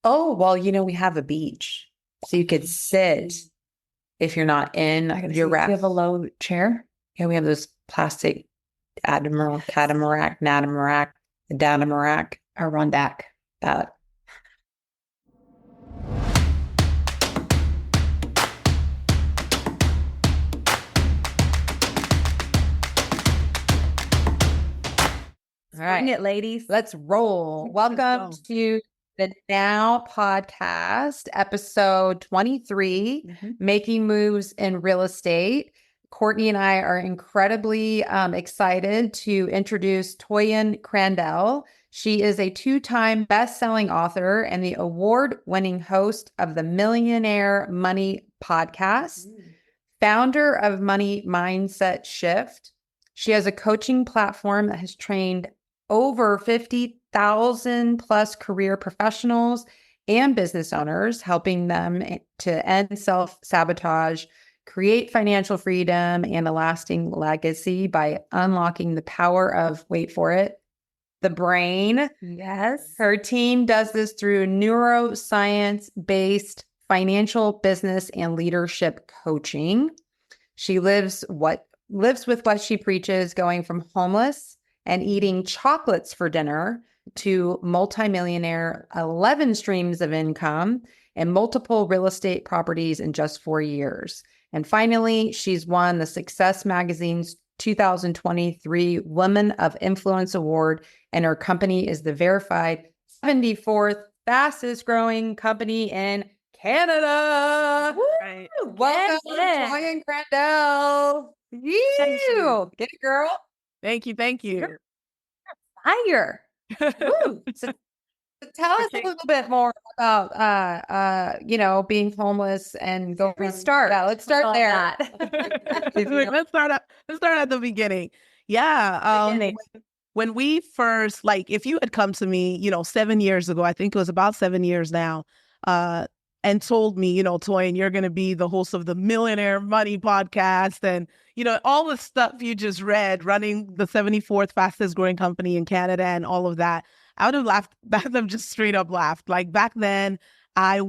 Oh, well, we have a beach. So you could sit if you're not in your Do you raft. have a low chair? Yeah, we have those plastic catamaran, Or on deck? that. All right. Bring it, ladies. Let's roll. Welcome go. to the Now Podcast, episode 23, Making Moves in Real Estate. Courtney and I are incredibly excited to introduce Toyin Crandell. She is a 2-time best-selling author and the award-winning host of the Millionaire Money Podcast, founder of Money Mindset Shift. She has a coaching platform that has trained over 50,000 plus career professionals and business owners, helping them to end self-sabotage, create financial freedom, and a lasting legacy by unlocking the power of, wait for it, the brain. Yes. Her team does this through neuroscience-based financial, business, and leadership coaching. She lives with what she preaches, going from homeless and eating chocolates for dinner to multimillionaire, 11 streams of income, and multiple real estate properties in just 4 years. And finally, she's won the Success Magazine's 2023 Women of Influence Award, and her company is the verified 74th fastest growing company in Canada. Right. Welcome, Toyin Crandell. You get it, girl. Thank you. You're fire. Woo. So tell us a little bit more about being homeless and go restart. Yeah, let's start there. Let's start at the beginning. Yeah. When we first, if you had come to me, 7 years ago, I think it was about 7 years now, and told me, Toyin, you're going to be the host of the Millionaire Money Podcast and, all the stuff you just read, running the 74th fastest growing company in Canada and all of that, I would have laughed. Back then, just straight up laughed. Like back then, I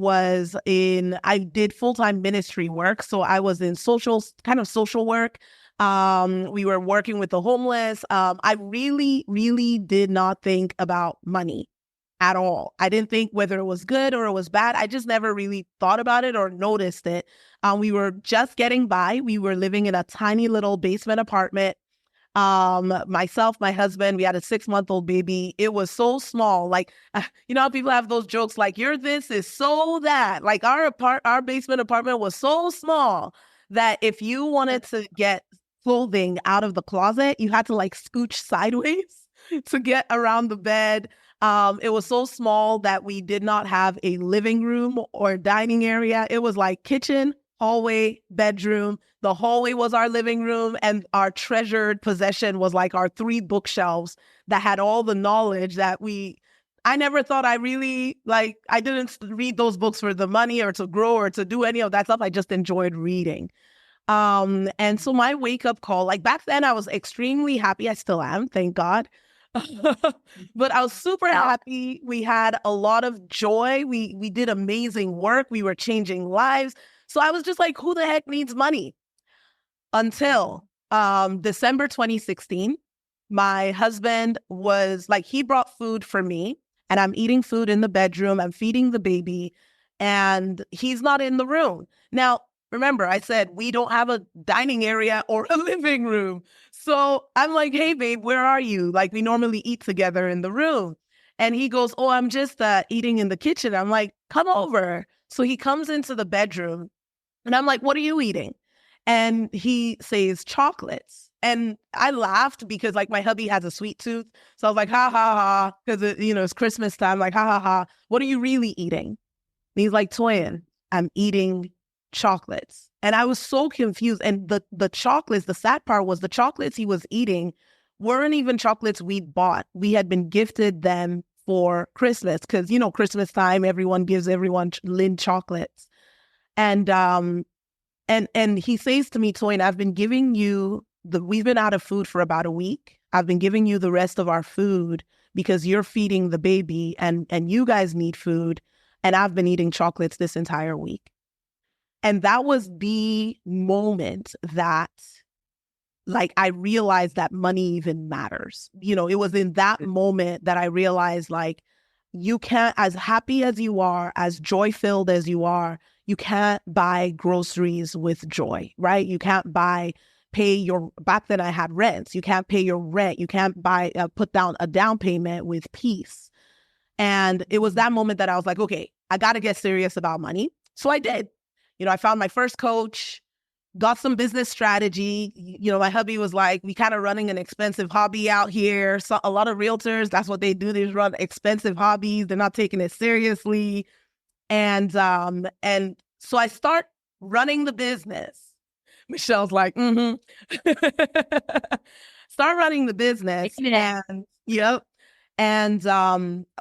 did full-time ministry work. So I was in social work. We were working with the homeless. I really, really did not think about money at all. I didn't think whether it was good or it was bad. I just never really thought about it or noticed it. We were just getting by. We were living in a tiny little basement apartment. Myself, my husband, we had a 6-month-old baby. It was so small. Like, how people have those jokes like, you're this is so that. Like our basement apartment was so small that if you wanted to get clothing out of the closet, you had to scooch sideways to get around the bed. It was so small that we did not have a living room or dining area. It was like kitchen, hallway, bedroom. The hallway was our living room, and our treasured possession was our 3 bookshelves that had all the knowledge that I never thought I really, I didn't read those books for the money or to grow or to do any of that stuff. I just enjoyed reading. And so my wake-up call, back then I was extremely happy. I still am, thank God. But I was super happy. We had a lot of joy. We did amazing work. We were changing lives. So I was just like, who the heck needs money? Until December 2016, my husband was he brought food for me, and I'm eating food in the bedroom. I'm feeding the baby, and he's not in the room. Now, remember, I said we don't have a dining area or a living room. So I'm like, hey, babe, where are you? We normally eat together in the room. And he goes, oh, I'm just eating in the kitchen. I'm like, come over. So he comes into the bedroom, and I'm like, what are you eating? And he says chocolates. And I laughed because my hubby has a sweet tooth. So I was like, ha, ha, ha. Because, it's Christmas time. Ha, ha, ha. What are you really eating? And he's like, Toyin, I'm eating chocolates. And I was so confused. And the chocolates, the sad part was the chocolates he was eating weren't even chocolates we'd bought. We had been gifted them for Christmas because, Christmas time, everyone gives everyone Lind chocolates. And he says to me, Toyin, I've been giving you we've been out of food for about a week. I've been giving you the rest of our food because you're feeding the baby and you guys need food. and I've been eating chocolates this entire week. And that was the moment that like I realized that money even matters. It was in that moment that I realized like you can't, as happy as you are, as joy-filled as you are, you can't buy groceries with joy, right? You can't back then I had rents. You can't pay your rent. You can't put down a down payment with peace. And it was that moment that I was like, okay, I got to get serious about money. So I did. I found my first coach, got some business strategy. My hubby was like, we kind of running an expensive hobby out here. So a lot of realtors, that's what they do. They run expensive hobbies. They're not taking it seriously. And so I start running the business. Michelle's like, start running the business. And yep. And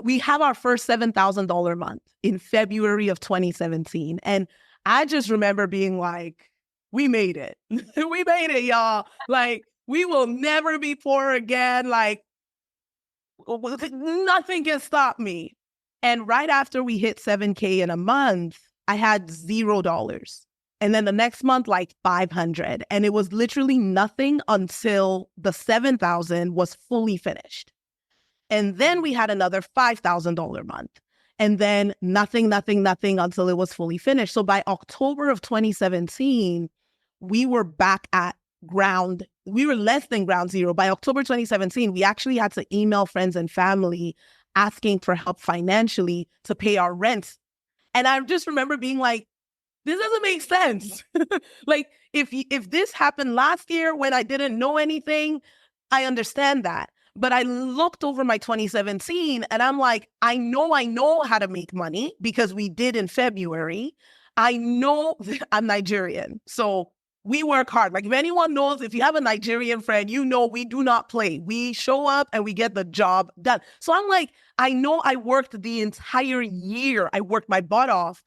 we have our first $7,000 month in February of 2017. And I just remember being like, we made it. We made it, y'all. Like, we will never be poor again. Like, nothing can stop me. And right after we hit 7K in a month, I had $0. And then the next month, like 500. And it was literally nothing until the 7,000 was fully finished. And then we had another $5,000 month. And then nothing until it was fully finished. So by October of 2017, we were back at we were less than ground zero. By October 2017, we actually had to email friends and family asking for help financially to pay our rent. And I just remember being like, this doesn't make sense. Like, if this happened last year when I didn't know anything, I understand that. But I looked over my 2017 and I'm like, I know how to make money because we did in February. I know I'm Nigerian. So we work hard. Like if anyone knows, if you have a Nigerian friend, we do not play. We show up and we get the job done. So I'm like, I know I worked the entire year. I worked my butt off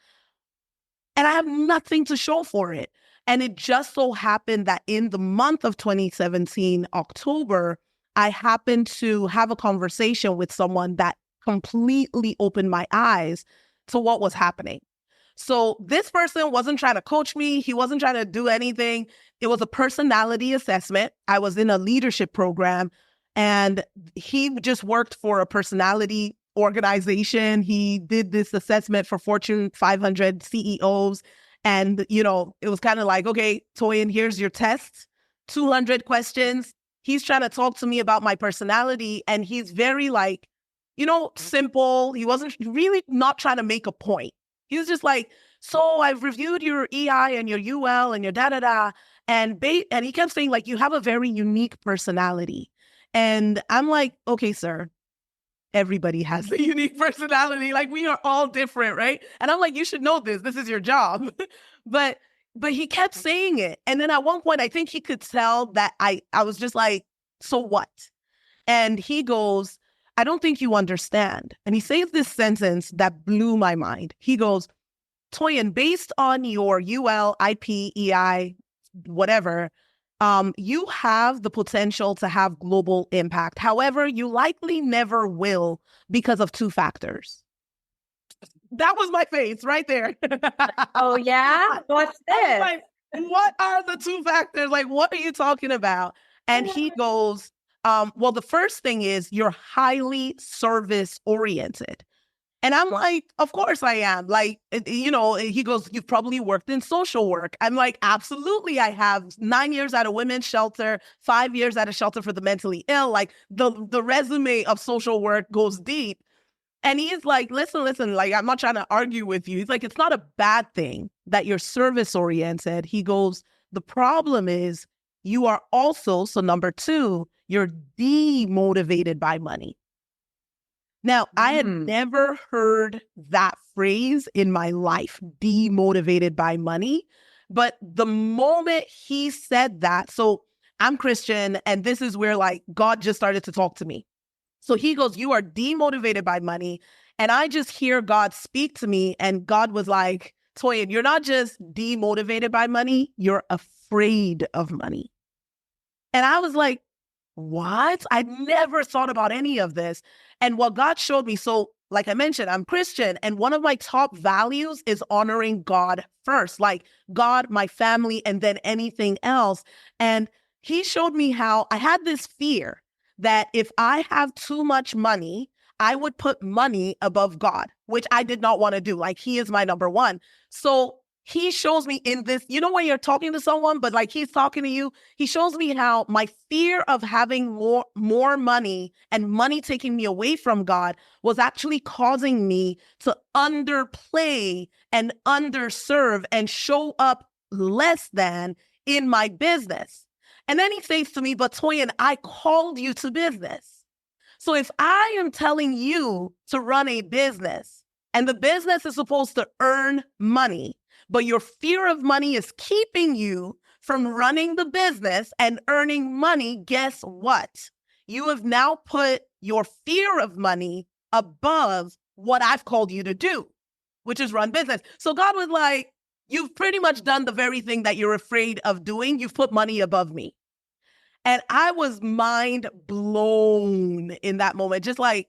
and I have nothing to show for it. And it just so happened that in the month of 2017, October, I happened to have a conversation with someone that completely opened my eyes to what was happening. So this person wasn't trying to coach me. He wasn't trying to do anything. It was a personality assessment. I was in a leadership program and he just worked for a personality organization. He did this assessment for Fortune 500 CEOs. And, it was kind of like, okay, Toyin, here's your test, 200 questions. He's trying to talk to me about my personality and he's very like, simple. He wasn't really not trying to make a point. He was just like, so I've reviewed your EI and your UL and your da-da-da. And he kept saying like, you have a very unique personality. And I'm like, okay, sir, everybody has a unique personality. Like we are all different, right? And I'm like, you should know this. This is your job. But he kept saying it. And then at one point, I think he could tell that I was just like, so what? And he goes, I don't think you understand. And he says this sentence that blew my mind. He goes, Toyin, based on your UL, IP, EI, whatever, you have the potential to have global impact. However, you likely never will because of two factors. That was my face right there. Oh, yeah? What's this? Like, what are the two factors? Like, what are you talking about? And he goes, well, the first thing is you're highly service oriented. And I'm like, of course I am. Like, he goes, you've probably worked in social work. I'm like, absolutely. I have 9 years at a women's shelter, 5 years at a shelter for the mentally ill. Like the resume of social work goes deep. And he's like, listen, like, I'm not trying to argue with you. He's like, it's not a bad thing that you're service oriented. He goes, the problem is you are also, so number two, you're demotivated by money. Now, I had never heard that phrase in my life, demotivated by money. But the moment he said that, so I'm Christian, and this is where like God just started to talk to me. So he goes, you are demotivated by money. And I just hear God speak to me. And God was like, Toyin, you're not just demotivated by money, you're afraid of money. And I was like, what? I never thought about any of this. And what God showed me, so like I mentioned, I'm Christian, and one of my top values is honoring God first, like God, my family, and then anything else. And he showed me how I had this fear that if I have too much money, I would put money above God, which I did not want to do. Like, he is my number one. So he shows me in this, you know, when you're talking to someone, but like he's talking to you, he shows me how my fear of having more money and money taking me away from God was actually causing me to underplay and underserve and show up less than in my business. And then he says to me, but Toyin, I called you to business. So if I am telling you to run a business and the business is supposed to earn money, but your fear of money is keeping you from running the business and earning money, guess what? You have now put your fear of money above what I've called you to do, which is run business. So God was like, you've pretty much done the very thing that you're afraid of doing. You've put money above me. And I was mind blown in that moment, just like,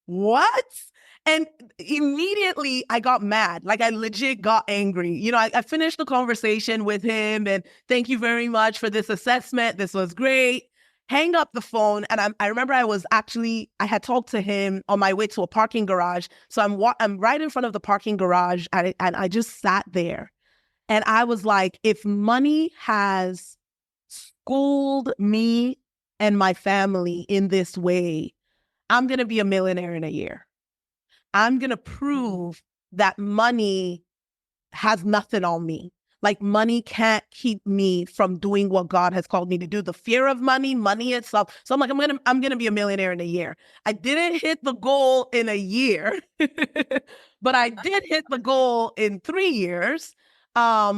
what? And immediately I got mad. Like, I legit got angry. You know, I finished the conversation with him and thank you very much for this assessment. This was great. Hang up the phone. And I remember I had talked to him on my way to a parking garage. So I'm right in front of the parking garage and I just sat there. And I was like, if money has schooled me and my family in this way, I'm going to be a millionaire in a year. I'm going to prove that money has nothing on me. Like, money can't keep me from doing what God has called me to do. The fear of money itself. So I'm like, I'm going to be a millionaire in a year. I didn't hit the goal in a year, but I did hit the goal in 3 years.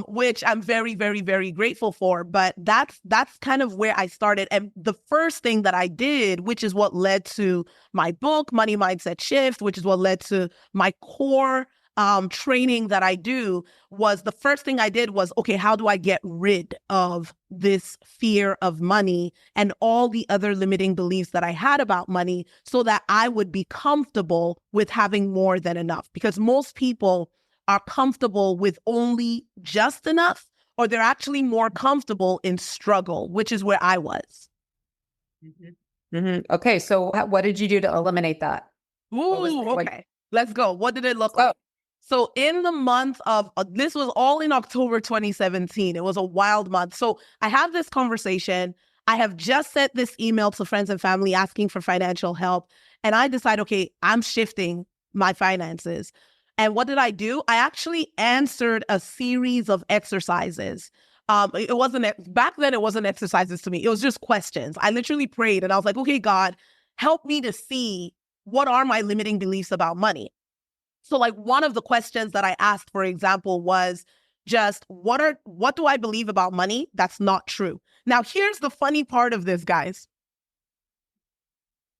Which I'm very, very, very grateful for. But that's kind of where I started. And the first thing that I did, which is what led to my book, Money Mindset Shift, which is what led to my core training that I do, was the first thing I did was, okay, how do I get rid of this fear of money and all the other limiting beliefs that I had about money so that I would be comfortable with having more than enough? Because most people are comfortable with only just enough, or they're actually more comfortable in struggle, which is where I was. Mm-hmm. Mm-hmm. Okay. So what did you do to eliminate that? Okay. Let's go. What did it look like? So in the month of, this was all in October 2017. It was a wild month. So I have this conversation. I have just sent this email to friends and family asking for financial help. And I decide, okay, I'm shifting my finances. And what did I do? I actually answered a series of exercises. It wasn't, back then it wasn't exercises to me. It was just questions. I literally prayed and I was like, okay, God, help me to see what are my limiting beliefs about money. So like one of the questions that I asked, for example, was just what do I believe about money that's not true? Now, here's the funny part of this, guys.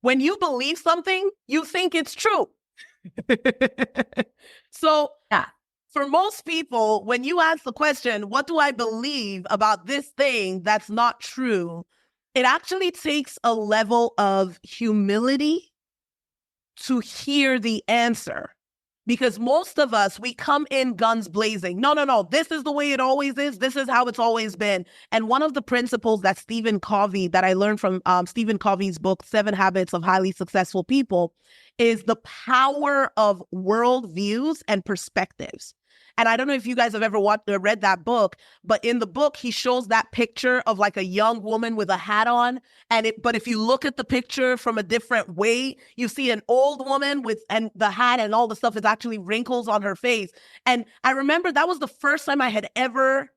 When you believe something, you think it's true. So yeah, for most people, when you ask the question, what do I believe about this thing that's not true? It actually takes a level of humility to hear the answer. Because most of us, we come in guns blazing. No, this is the way it always is. This is how it's always been. And one of the principles that Stephen Covey, that I learned from Stephen Covey's book, 7 Habits of Highly Successful People, is the power of worldviews and perspectives. And I don't know if you guys have ever read that book, but in the book, he shows that picture of like a young woman with a hat on. But if you look at the picture from a different way, you see an old woman and the hat and all the stuff is actually wrinkles on her face. And I remember that was the first time I had ever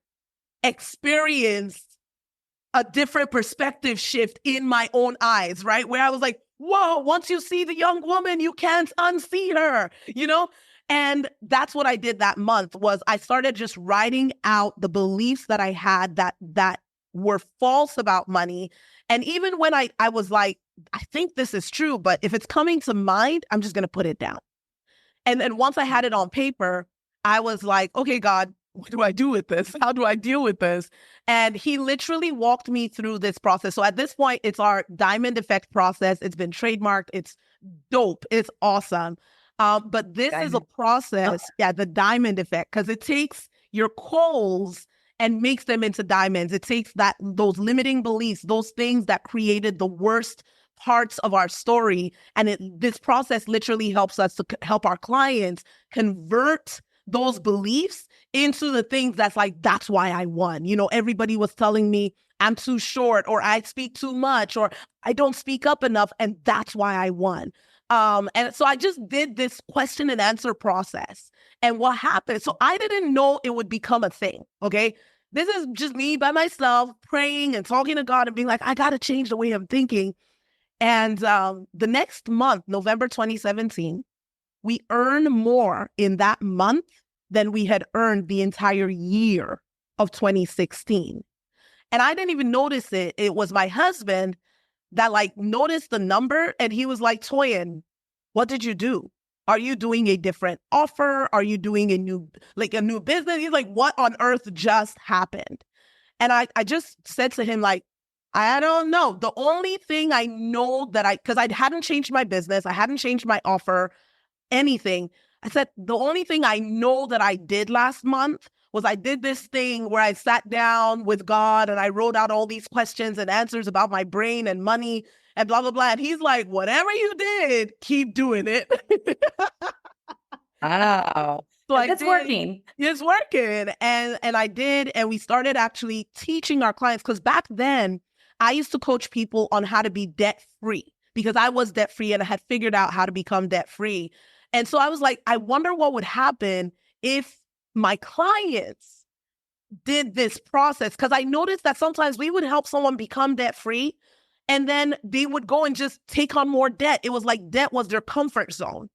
experienced a different perspective shift in my own eyes, right? Where I was like, whoa, once you see the young woman, you can't unsee her, you know? And that's what I did that month. Was I started just writing out the beliefs that I had that were false about money. And even when I was like, I think this is true, but if it's coming to mind, I'm just going to put it down. And then once I had it on paper, I was like, okay, God, what do I do with this? How do I deal with this? And he literally walked me through this process. So at this point, it's our diamond effect process. It's been trademarked. It's dope. It's awesome. But this is a process, the diamond effect, because it takes your coals and makes them into diamonds. It takes those limiting beliefs, those things that created the worst parts of our story. And this process literally helps us to help our clients convert those beliefs into the things that's like, that's why I won. You know, everybody was telling me I'm too short, or I speak too much, or I don't speak up enough. And that's why I won. And so I just did this question and answer process. And what happened? So I didn't know it would become a thing. Okay. This is just me by myself praying and talking to God and being like, I got to change the way I'm thinking. And the next month, November 2017, we earned more in that month than we had earned the entire year of 2016. And I didn't even notice it. It was my husband that like noticed the number, and he was like, Toyin, what did you do? Are you doing a different offer? Are you doing a new business? He's like, what on earth just happened? And I just said to him, like, I don't know. The only thing I know because I hadn't changed my business, I hadn't changed my offer, anything. I said, the only thing I know that I did last month was I did this thing where I sat down with God and I wrote out all these questions and answers about my brain and money and blah, blah, blah. And he's like, whatever you did, keep doing it. Wow. So it's working. It's working. And I did. And we started actually teaching our clients, because back then I used to coach people on how to be debt free, because I was debt free and I had figured out how to become debt free. And so I was like, I wonder what would happen if my clients did this process, because I noticed that sometimes we would help someone become debt free and then they would go and just take on more debt. It was like debt was their comfort zone.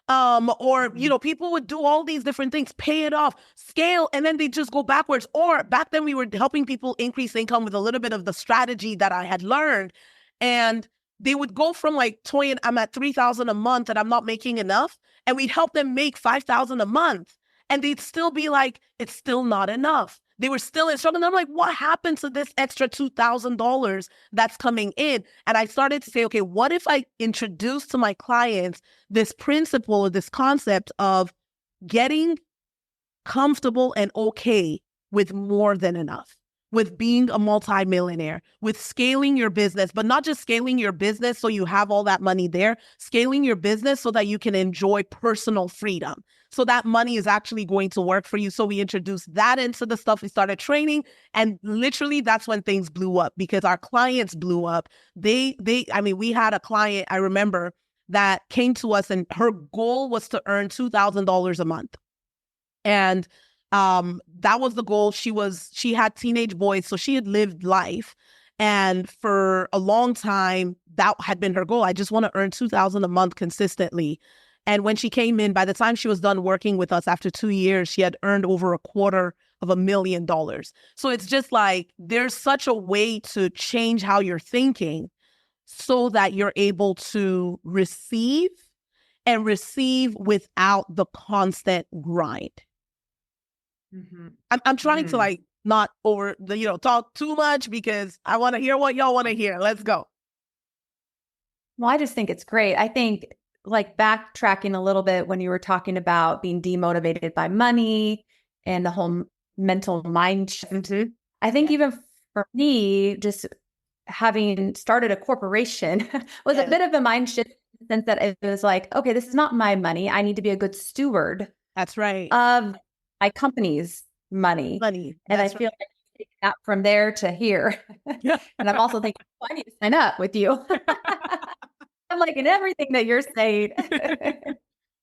Or, you know, people would do all these different things, pay it off, scale, and then they just go backwards. Or back then we were helping people increase income with a little bit of the strategy that I had learned. And they would go from like, Toyin, I'm at $3,000 a month and I'm not making enough. And we'd help them make $5,000 a month. And they'd still be like, it's still not enough. They were still in struggle. And I'm like, what happened to this extra $2,000 that's coming in? And I started to say, okay, what if I introduce to my clients this principle or this concept of getting comfortable and okay with more than enough, with being a multimillionaire, with scaling your business, but not just scaling your business so you have all that money there, scaling your business so that you can enjoy personal freedom. So that money is actually going to work for you. So we introduced that into the stuff. We started training, and literally that's when things blew up, because our clients blew up. We had a client, I remember, that came to us and her goal was to earn $2,000 a month. And that was the goal. She had teenage boys, so she had lived life. And for a long time, that had been her goal. I just want to earn $2,000 a month consistently. And when she came in, by the time she was done working with us after 2 years, she had earned over $250,000. So it's just like, there's such a way to change how you're thinking so that you're able to receive, and receive without the constant grind. Mm-hmm. I'm trying to like not talk too much, because I want to hear what y'all want to hear. Let's go. Well, I just think it's great. I think, like, backtracking a little bit when you were talking about being demotivated by money and the whole mental mind shift. I think even for me, just having started a corporation was a bit of a mind shift, in the sense that it was like, okay, this is not my money. I need to be a good steward. That's right. Of my company's money. And I feel like I take that from there to here. And I'm also thinking, well, I need to sign up with you. I'm like, in everything that you're saying.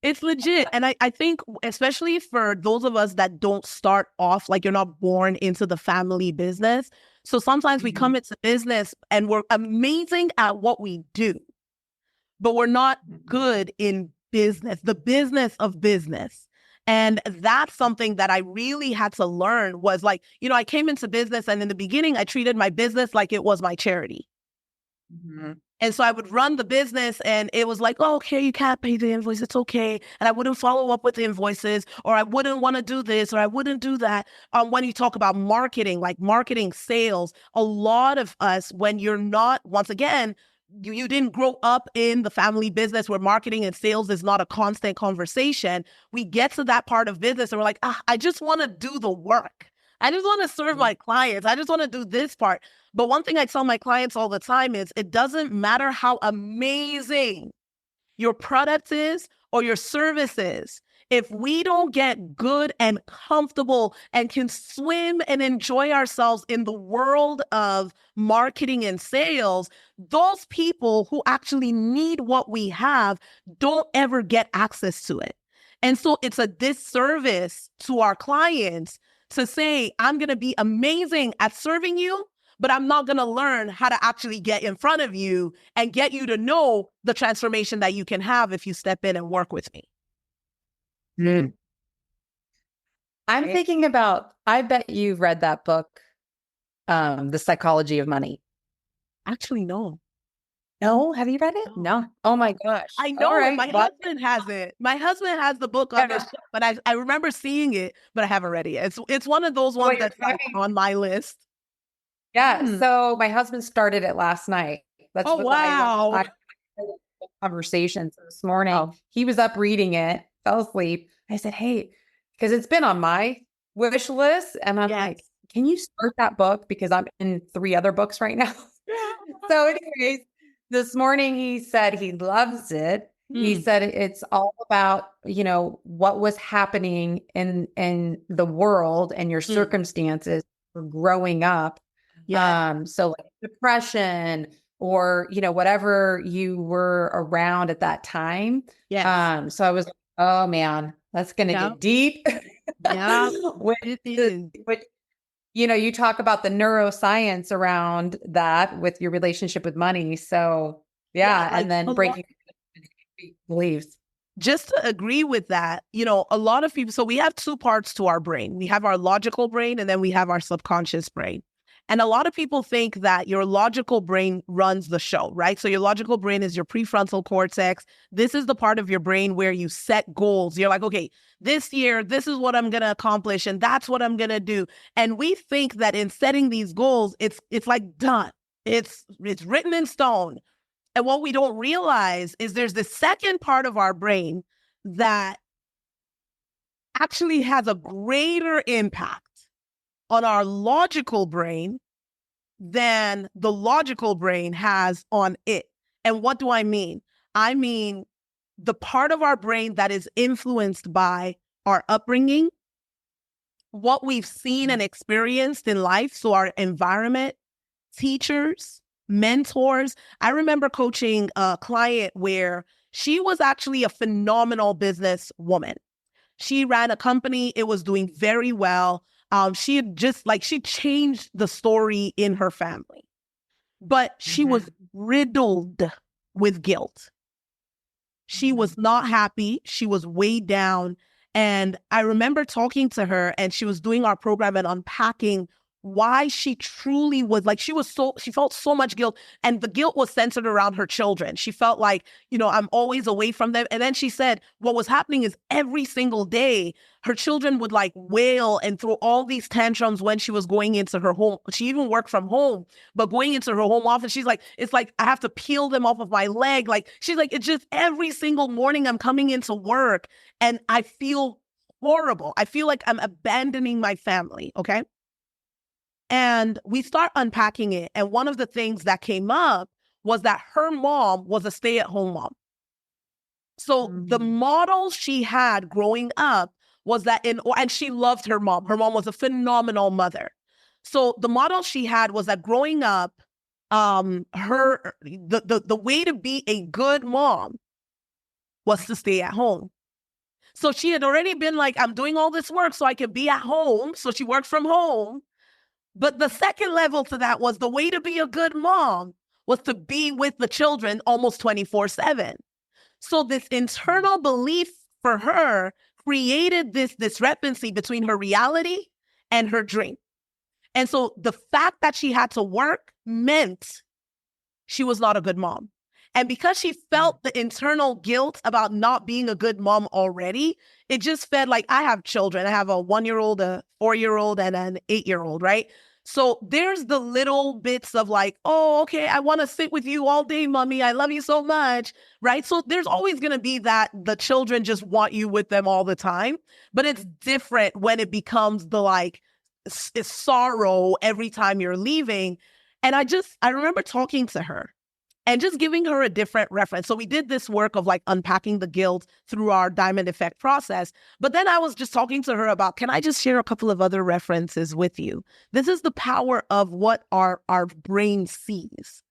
It's legit. And I think, especially for those of us that don't start off, like, you're not born into the family business. So sometimes we come into business and we're amazing at what we do, but we're not good in business, the business of business. And that's something that I really had to learn, was like, I came into business, and in the beginning, I treated my business like it was my charity. And so I would run the business and it was like, oh, okay, you can't pay the invoice. It's okay. And I wouldn't follow up with the invoices, or I wouldn't want to do this, or I wouldn't do that. When you talk about marketing, like marketing, sales, a lot of us, when you're not, once again, you didn't grow up in the family business where marketing and sales is not a constant conversation. We get to that part of business and we're like, I just want to do the work. I just want to serve my clients. I just want to do this part. But one thing I tell my clients all the time is it doesn't matter how amazing your product is or your service is. If we don't get good and comfortable and can swim and enjoy ourselves in the world of marketing and sales, those people who actually need what we have don't ever get access to it. And so it's a disservice to our clients to say, I'm going to be amazing at serving you, but I'm not going to learn how to actually get in front of you and get you to know the transformation that you can have if you step in and work with me. Mm. I'm thinking about, I bet you've read that book, The Psychology of Money. Actually, no. No? Have you read it? No. Oh my gosh. I know it. My husband has it. My husband has the book on his, but I remember seeing it, but I haven't read it yet. It's one of those ones that's like on my list. Yeah. So my husband started it last night. That's wow. I conversations this morning. He was up reading it, fell asleep. I said, hey, because it's been on my wish list. And I'm like, can you start that book? Because I'm in 3 other books right now. So anyways, this morning he said he loves it. He said it's all about, what was happening in the world and your circumstances for growing up. So like depression or, whatever you were around at that time. So I was like, oh man, that's going to get deep. You talk about the neuroscience around that with your relationship with money. So and then breaking beliefs. Just to agree with that, a lot of people, so we have 2 parts to our brain. We have our logical brain and then we have our subconscious brain. And a lot of people think that your logical brain runs the show, right? So your logical brain is your prefrontal cortex. This is the part of your brain where you set goals. You're like, okay, this year, this is what I'm going to accomplish, and that's what I'm going to do. And we think that in setting these goals, it's like done. It's written in stone. And what we don't realize is there's this second part of our brain that actually has a greater impact on our logical brain than the logical brain has on it. And what do I mean? I mean, the part of our brain that is influenced by our upbringing, what we've seen and experienced in life, so our environment, teachers, mentors. I remember coaching a client where she was actually a phenomenal business woman. She ran a company. It was doing very well. She had she changed the story in her family, but she was riddled with guilt. She was not happy. She was weighed down. And I remember talking to her and she was doing our program and unpacking why she truly was she felt so much guilt, and the guilt was centered around her children. She felt like, I'm always away from them. And then she said what was happening is every single day her children would wail and throw all these tantrums when she was going into her home. She even worked from home, but going into her home office, she's like, it's like I have to peel them off of my leg. She's like, it's just every single morning I'm coming into work and I feel horrible. I feel like I'm abandoning my family. Okay. And we start unpacking it. And one of the things that came up was that her mom was a stay-at-home mom. So the model she had growing up was that and she loved her mom. Her mom was a phenomenal mother. So the model she had was that growing up, the way to be a good mom was to stay at home. So she had already been like, I'm doing all this work so I can be at home. So she worked from home. But the second level to that was the way to be a good mom was to be with the children almost 24/7. So this internal belief for her created this discrepancy between her reality and her dream. And so the fact that she had to work meant she was not a good mom. And because she felt the internal guilt about not being a good mom already, it just felt like, I have children. I have a 1-year-old, a 4-year-old, and an 8-year-old, right? So there's the little bits of like, oh, okay, I want to sit with you all day, mommy. I love you so much, right? So there's always going to be that the children just want you with them all the time. But it's different when it becomes the like sorrow every time you're leaving. And I remember talking to her and just giving her a different reference. So we did this work of like unpacking the guilt through our diamond effect process. But then I was just talking to her about, can I just share a couple of other references with you? This is the power of what our brain sees.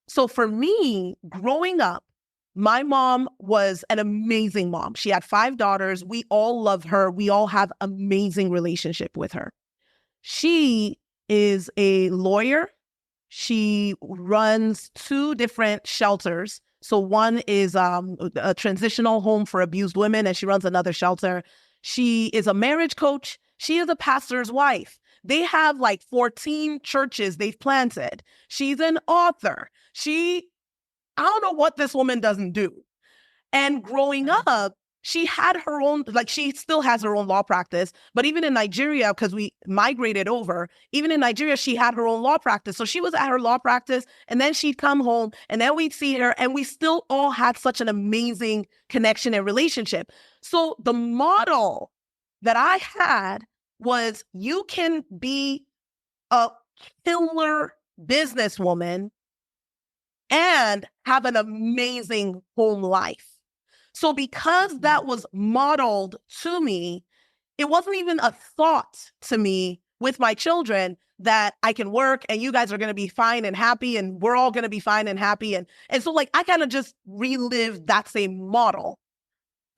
So for me, growing up, my mom was an amazing mom. She had 5 daughters. We all love her. We all have amazing relationship with her. She is a lawyer. She runs 2 different shelters. So one is a transitional home for abused women, and she runs another shelter. She is a marriage coach. She is a pastor's wife. They have like 14 churches they've planted. She's an author. I don't know what this woman doesn't do. And growing up, she had her own, like she still has her own law practice, but even in Nigeria, because we migrated over, even in Nigeria, she had her own law practice. So she was at her law practice and then she'd come home and then we'd see her and we still all had such an amazing connection and relationship. So the model that I had was you can be a killer businesswoman and have an amazing home life. So because that was modeled to me, it wasn't even a thought to me with my children that I can work and you guys are going to be fine and happy and we're all going to be fine and happy. And so like, I kind of just relived that same model.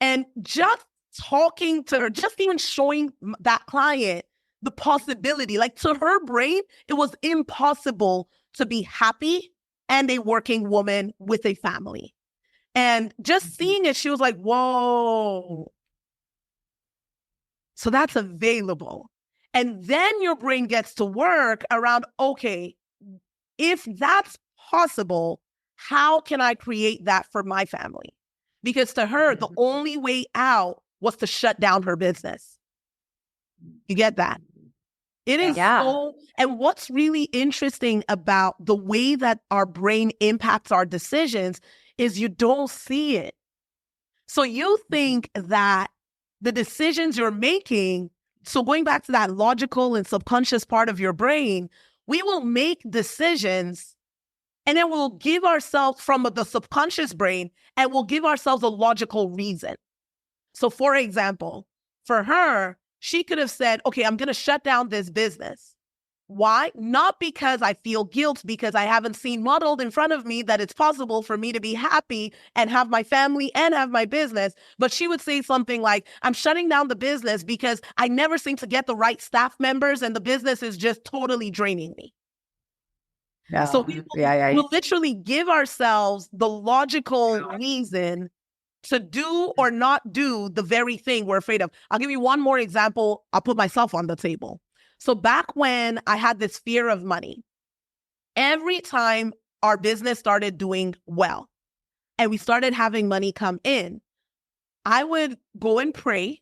And just talking to her, just even showing that client the possibility, like to her brain, it was impossible to be happy and a working woman with a family. And just seeing it, she was like, whoa. So that's available. And then your brain gets to work around, okay, if that's possible, how can I create that for my family? Because to her, the only way out was to shut down her business. You get that? It is so, and what's really interesting about the way that our brain impacts our decisions is you don't see it. So you think that the decisions you're making, so going back to that logical and subconscious part of your brain, we will make decisions and then we'll give ourselves from the subconscious brain and we'll give ourselves a logical reason. So for example, for her, she could have said, okay, I'm going to shut down this business. Why? Not because I feel guilt, because I haven't seen modeled in front of me that it's possible for me to be happy and have my family and have my business. But she would say something like, I'm shutting down the business because I never seem to get the right staff members and the business is just totally draining me. Yeah. So we'll literally give ourselves the logical reason to do or not do the very thing we're afraid of. I'll give you one more example. I'll put myself on the table. So back when I had this fear of money, every time our business started doing well and we started having money come in, I would go and pray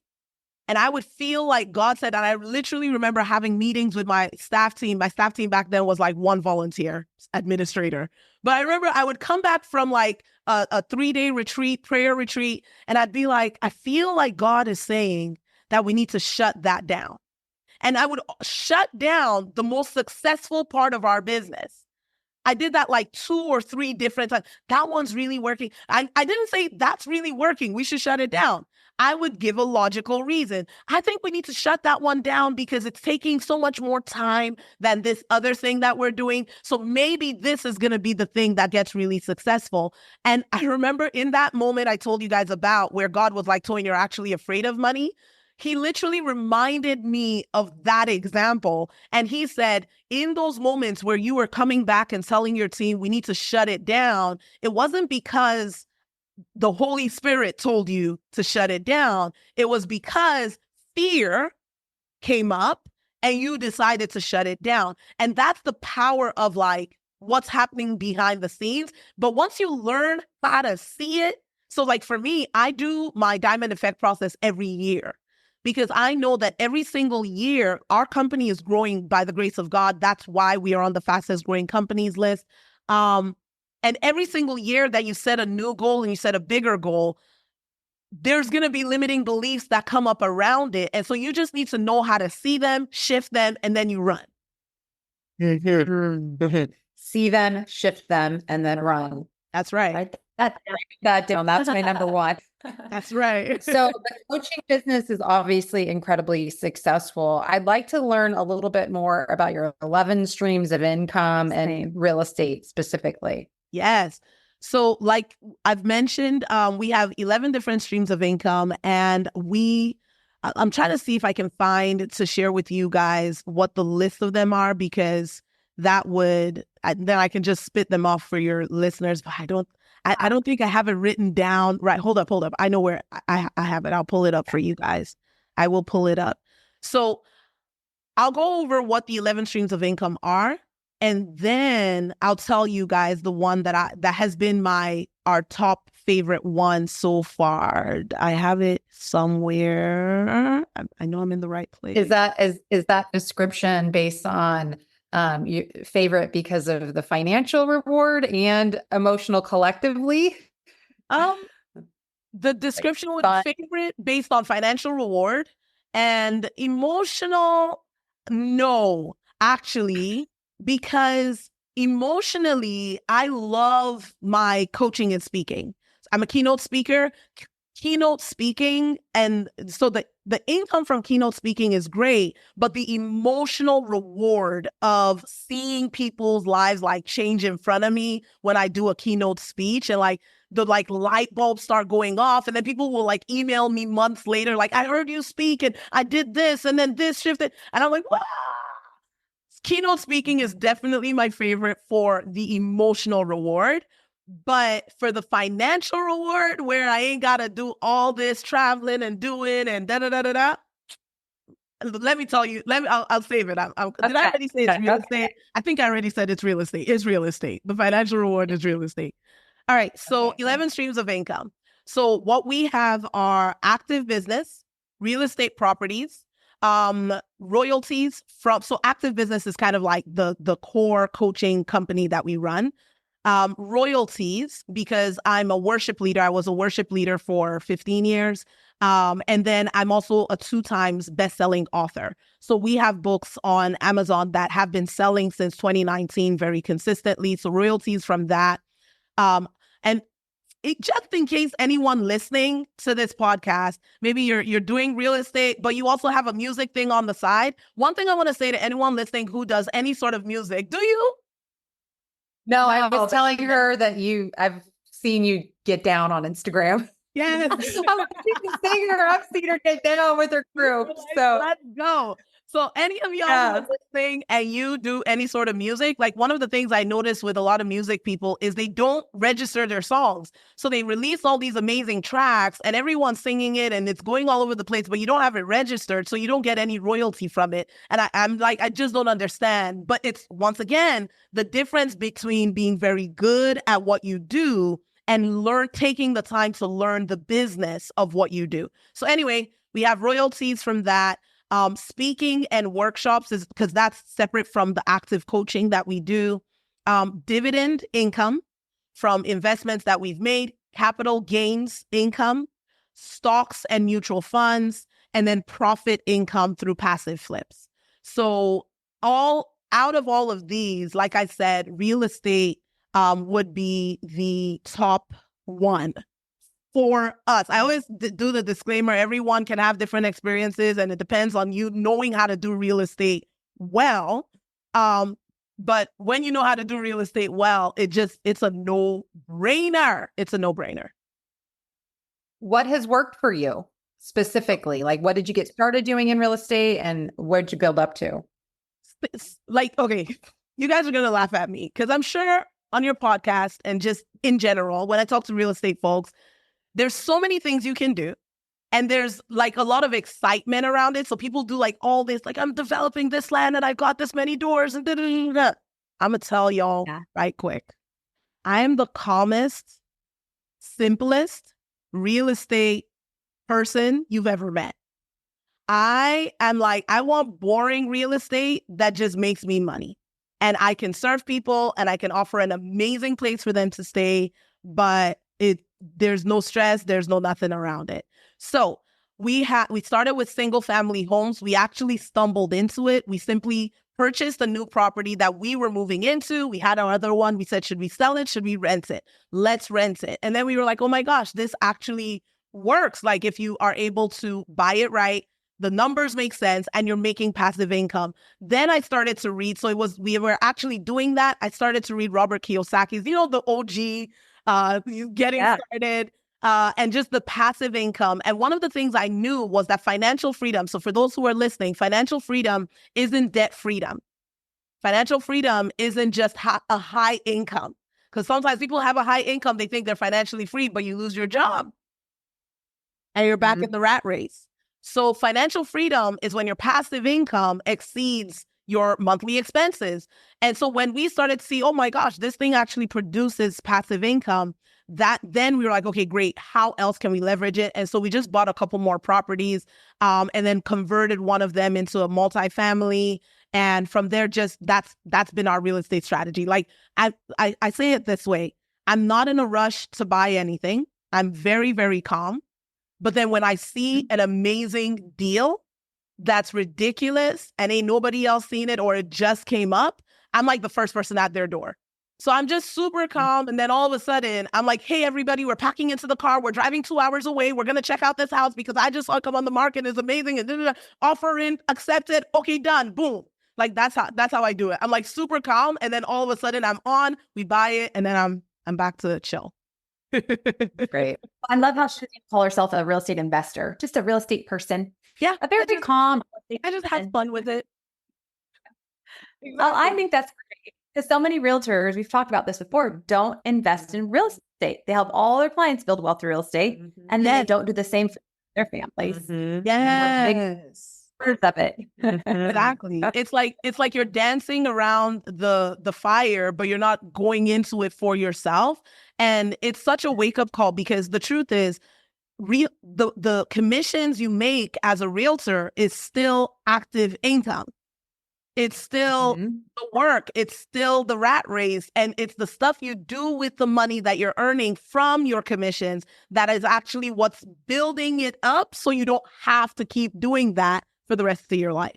and I would feel like God said, and I literally remember having meetings with my staff team. My staff team back then was like 1 volunteer administrator. But I remember I would come back from like a 3-day retreat, prayer retreat, and I'd be like, I feel like God is saying that we need to shut that down. And I would shut down the most successful part of our business. I did that like 2 or 3 different times. That one's really working. I didn't say that's really working. We should shut it down. I would give a logical reason. I think we need to shut that one down because it's taking so much more time than this other thing that we're doing. So maybe this is going to be the thing that gets really successful. And I remember in that moment I told you guys about where God was like, Toyin, you're actually afraid of money. He literally reminded me of that example. And he said, in those moments where you were coming back and telling your team, we need to shut it down, it wasn't because the Holy Spirit told you to shut it down. It was because fear came up and you decided to shut it down. And that's the power of like what's happening behind the scenes. But once you learn how to see it, so like for me, I do my diamond effect process every year because I know that every single year our company is growing by the grace of God. That's why we are on the fastest growing companies list. And every single year that you set a new goal and you set a bigger goal, there's going to be limiting beliefs that come up around it. And so you just need to know how to see them, shift them, and then you run. See them, shift them, and then run. That's right. That down. That's my number one. That's right. So the coaching business is obviously incredibly successful. I'd like to learn a little bit more about your 11 streams of income and real estate specifically. Yes. So like I've mentioned, we have 11 different streams of income, and I'm trying to see if I can find to share with you guys what the list of them are, because then I can just spit them off for your listeners. But I don't think I have it written down. Right. Hold up. I know where I have it. I'll pull it up for you guys. I will pull it up. So I'll go over what the 11 streams of income are. And then I'll tell you guys the one that has been our top favorite one so far. I have it somewhere. I know I'm in the right place. Is that description based on your favorite because of the financial reward and emotional collectively? The description was favorite based on financial reward, and emotional, no, actually. Because emotionally, I love my coaching and speaking. I'm a keynote speaker. Keynote speaking, and so the income from keynote speaking is great, but the emotional reward of seeing people's lives like change in front of me when I do a keynote speech, and like the light bulbs start going off, and then people will like email me months later, like, I heard you speak and I did this and then this shifted, and I'm like, wow. Keynote speaking is definitely my favorite for the emotional reward, but for the financial reward, where I ain't got to do all this traveling and doing and da-da-da-da-da, let me tell you, I'll save it. Did I already say it's real estate? I think I already said it's real estate. It's real estate. The financial reward is real estate. All right. So 11 streams of income. So what we have are active business, real estate properties, royalties so active business is kind of like the core coaching company that we run. Royalties, because I'm a worship leader. I was a worship leader for 15 years. And then I'm also a 2 times bestselling author. So we have books on Amazon that have been selling since 2019 very consistently. So royalties from that. Just in case anyone listening to this podcast, maybe you're doing real estate, but you also have a music thing on the side. One thing I want to say to anyone listening who does any sort of music, do you? No, I was telling her that I've seen you get down on Instagram. Yes. I've seen her get down with her group. So let's go. So any of y'all who are listening and you do any sort of music, like one of the things I noticed with a lot of music people is they don't register their songs. So they release all these amazing tracks and everyone's singing it and it's going all over the place, but you don't have it registered. So you don't get any royalty from it. And I'm like, I just don't understand. But it's, once again, the difference between being very good at what you do and taking the time to learn the business of what you do. So anyway, we have royalties from that. Speaking and workshops is because that's separate from the active coaching that we do. Dividend income from investments that we've made, capital gains income, stocks and mutual funds, and then profit income through passive flips. So out of all of these, like I said, real estate would be the top one for us. I always do the disclaimer, everyone can have different experiences and it depends on you knowing how to do real estate well. But when you know how to do real estate well, it's a no-brainer. It's a no-brainer. What has worked for you specifically? Like, what did you get started doing in real estate and where'd you build up to? Like, okay, you guys are going to laugh at me because I'm sure on your podcast and just in general, when I talk to real estate folks, there's so many things you can do. And there's like a lot of excitement around it. So people do like all this, like I'm developing this land and I've got this many doors and da-da-da-da. I'm going to tell y'all right quick. I am the calmest, simplest real estate person you've ever met. I am like, I want boring real estate that just makes me money. And I can serve people and I can offer an amazing place for them to stay, but there's no stress, there's no nothing around it. So we started with single family homes. We actually stumbled into it. We simply purchased a new property that we were moving into. We had our other one. We said, should we sell it? Should we rent it? Let's rent it. And then we were like, oh my gosh, this actually works. Like if you are able to buy it right, the numbers make sense, and you're making passive income. Then I started to read. So we were actually doing that. I started to read Robert Kiyosaki's, the OG, getting started, and just the passive income. And one of the things I knew was that financial freedom. So for those who are listening, financial freedom isn't debt freedom. Financial freedom isn't just a high income. Because sometimes people have a high income, they think they're financially free, but you lose your job and you're back in the rat race. So financial freedom is when your passive income exceeds your monthly expenses. And so when we started to see, oh my gosh, this thing actually produces passive income, then we were like, okay, great. How else can we leverage it? And so we just bought a couple more properties, and then converted one of them into a multifamily. And from there, that's been our real estate strategy. Like I say it this way, I'm not in a rush to buy anything. I'm very, very calm. But then when I see an amazing deal that's ridiculous and ain't nobody else seen it, or it just came up, I'm like the first person at their door. So I'm just super calm. And then all of a sudden I'm like, hey, everybody, we're packing into the car. We're driving 2 hours away. We're going to check out this house because I just saw it come on the market. It's amazing. And offer in, accepted. Okay, done. Boom. Like that's how I do it. I'm like super calm. And then all of a sudden I'm on, we buy it. And then I'm back to chill. Great. I love how she doesn't call herself a real estate investor, just a real estate person. Yeah. A very calm. I just have fun with it. Exactly. Well, I think that's great. Because so many realtors, we've talked about this before, don't invest in real estate. They help all their clients build wealth through real estate, and then don't do the same for their families. Yes. Of it. Exactly. It's like you're dancing around the fire, but you're not going into it for yourself. And it's such a wake-up call, because the truth is, the commissions you make as a realtor is still active income. It's still the work. It's still the rat race. And it's the stuff you do with the money that you're earning from your commissions that is actually what's building it up, so you don't have to keep doing that for the rest of your life.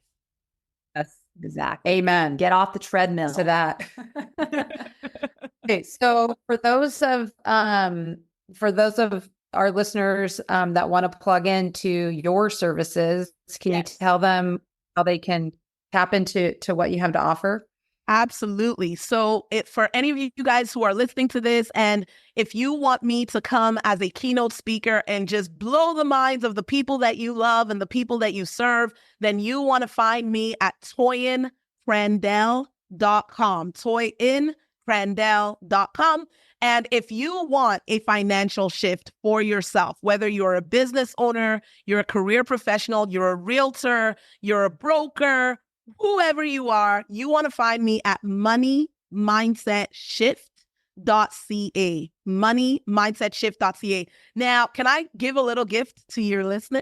Yes, exactly. Amen. Get off the treadmill. To that. Okay, so for those of our listeners that want to plug into your services, can you tell them how they can tap into what you have to offer? Absolutely. So for any of you guys who are listening to this, and if you want me to come as a keynote speaker and just blow the minds of the people that you love and the people that you serve, then you want to find me at toyincrandell.com, toyincrandell.com. And if you want a financial shift for yourself, whether you're a business owner, you're a career professional, you're a realtor, you're a broker, whoever you are, you want to find me at moneymindset.shift.ca. moneymindset.shift.ca. Now, can I give a little gift to your listeners?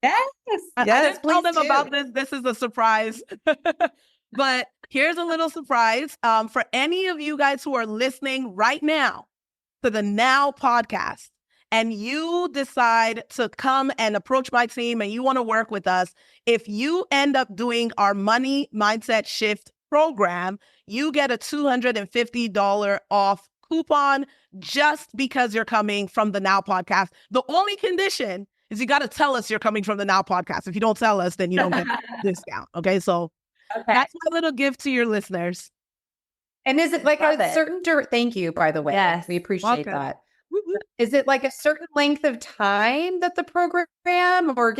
Yes. I didn't tell them about this. This is a surprise. But here's a little surprise for any of you guys who are listening right now to the Now podcast, and you decide to come and approach my team and you want to work with us. If you end up doing our Money Mindset Shift program, you get a $250 off coupon just because you're coming from the Now podcast. The only condition is you got to tell us you're coming from the Now podcast. If you don't tell us, then you don't get a discount. Okay, so that's my little gift to your listeners. And is it like certain thank you, by the way. Yes, we appreciate that. Is it like a certain length of time that the program, or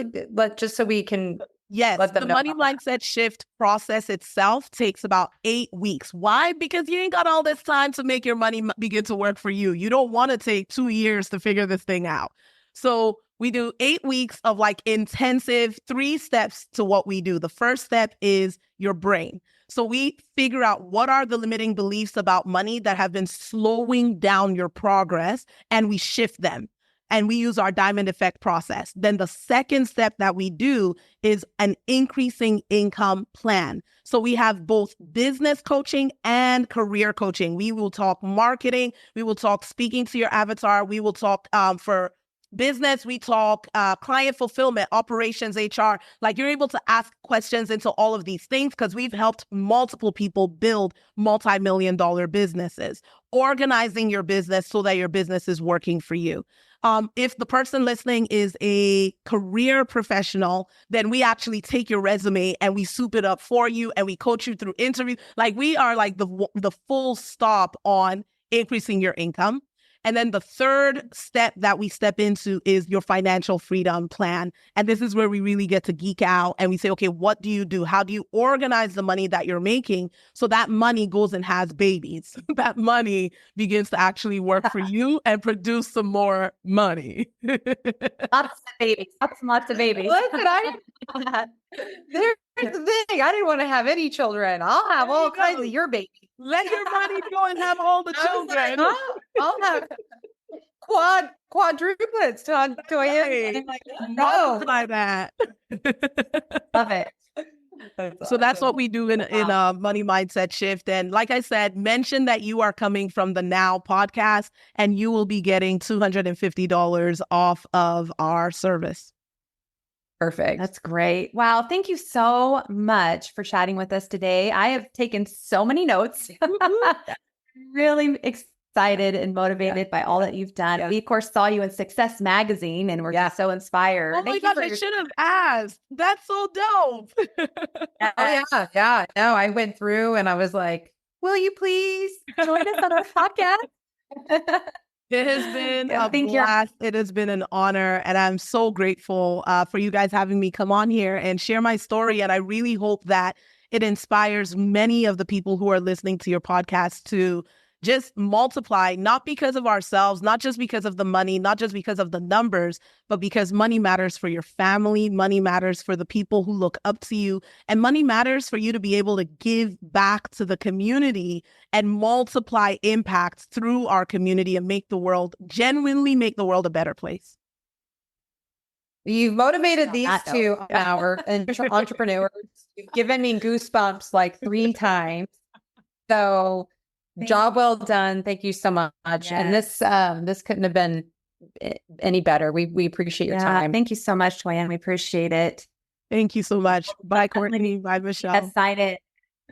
just so we can let them know? The Money Mindset Shift process itself takes about 8 weeks. Why? Because you ain't got all this time to make your money begin to work for you. You don't want to take 2 years to figure this thing out. So we do 8 weeks of like intensive 3 steps to what we do. The first step is your brain. So we figure out what are the limiting beliefs about money that have been slowing down your progress, and we shift them. And we use our diamond effect process. Then the second step that we do is an increasing income plan. So we have both business coaching and career coaching. We will talk marketing. We will talk speaking to your avatar. We will talk for business. We talk client fulfillment, operations, HR. Like, you're able to ask questions into all of these things because we've helped multiple people build multi-million-dollar businesses, organizing your business so that your business is working for you. If the person listening is a career professional, then we actually take your resume and we soup it up for you and we coach you through interviews. Like, we are like the full stop on increasing your income. And then the third step that we step into is your financial freedom plan. And this is where we really get to geek out and we say, okay, what do you do? How do you organize the money that you're making so that money goes and has babies? That money begins to actually work for you and produce some more money. Lots of babies. Lots of babies. There's the thing. I didn't want to have any children. I'll have all kinds of your babies. Let your money go and have all the children. I'll have quadruplets to Toyin. Like, no, like that. Love it. So that's what we do in a money mindset shift. And like I said, mention that you are coming from the Now podcast, and you will be getting $250 off of our service. Perfect. That's great. Wow. Thank you so much for chatting with us today. I have taken so many notes. Really excited and motivated by all that you've done. We, of course, saw you in Success Magazine and we're just so inspired. Oh my gosh, I should have asked. That's so dope. Yeah. No, I went through and I was like, will you please join us on our podcast? It has been a blast. It has been an honor. And I'm so grateful for you guys having me come on here and share my story. And I really hope that it inspires many of the people who are listening to your podcast to just multiply, not because of ourselves, not just because of the money, not just because of the numbers, but because money matters for your family. Money matters for the people who look up to you. And money matters for you to be able to give back to the community and multiply impact through our community and genuinely make the world a better place. You've motivated these two our entrepreneurs. You've given me goosebumps like 3 times. So job well done. Thank you so much. Yes. And this couldn't have been any better. We appreciate your time. Thank you so much, Toyin. We appreciate it. Thank you so much. Bye, Courtney. Bye, Michelle. Excited.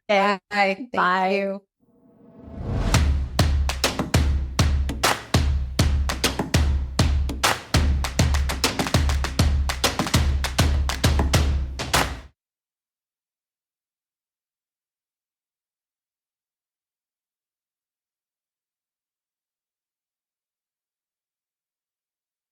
Bye. Thank you.